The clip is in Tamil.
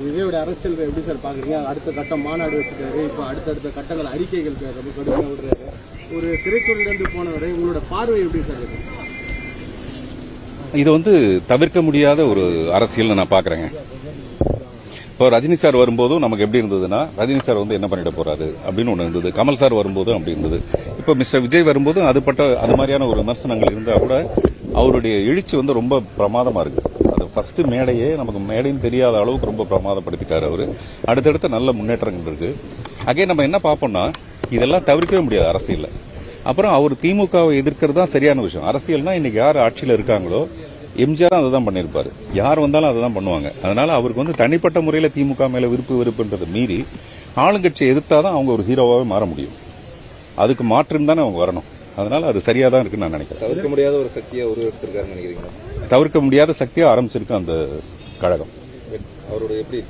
விஜயோட அரசியல் எப்படி சார் பாக்குறீங்க? அடுத்த கட்டம் மாநாடு வச்சுட்டாரு, இப்போ அடுத்தடுத்த கட்டங்கள் அறிக்கைகள் ரொம்ப கடுமையாக விடுறாரு. ஒரு திரைத்துறையிலிருந்து போனவரை உங்களோட பார்வை எப்படி சார் இருக்கு? இது தவிர்க்க முடியாத ஒரு அரசியல் நான் பாக்குறேங்க. இப்போ ரஜினி சார் வரும்போதும் நமக்கு எப்படி இருந்ததுன்னா, ரஜினி சார் என்ன பண்ணிட போறாரு அப்படின்னு ஒன்று இருந்தது. கமல் சார் வரும்போதும் அப்படி இருந்தது. இப்போ மிஸ்டர் விஜய் வரும்போதும் அது மாதிரியான ஒரு விமர்சனங்கள் இருந்தா கூட அவருடைய எழுச்சி ரொம்ப பிரமாதமா இருக்கு. அது ஃபர்ஸ்ட் மேடையே நமக்கு மேடைன்னு தெரியாத அளவுக்கு ரொம்ப பிரமாதப்படுத்திட்டாரு அவரு. அடுத்தடுத்த நல்ல முன்னேற்றங்கள் இருக்கு. அங்கே நம்ம என்ன பார்ப்போம்னா, இதெல்லாம் தவிர்க்கவே முடியாது அரசியல்ல. அப்புறம் அவர் திமுகவை எதிர்க்கிறது தான் சரியான விஷயம். அரசியல்னா இன்னைக்கு யார் ஆட்சியில் இருக்காங்களோ, எம்ஜிஆர் அதை தான் பண்ணியிருப்பாரு. யார் வந்தாலும் அதை தான் பண்ணுவாங்க. அதனால அவருக்கு தனிப்பட்ட முறையில் திமுக மேல வெறுப்புன்றதை மீறி ஆளுங்கட்சியை எதிர்த்தாதான் அவங்க ஒரு ஹீரோவாகவே மாற முடியும். அதுக்கு மாற்றம் தானே அவங்க வரணும். அதனால அது சரியா தான் இருக்குன்னு நான் நினைக்கிறேன். தவிர்க்க முடியாத ஒரு சக்தியை உருவெடுத்திருக்காருன்னு நினைக்கிறீங்களா? தவிர்க்க முடியாத சக்தியா ஆரம்பிச்சிருக்கு அந்த கழகம். அவருடைய எப்படி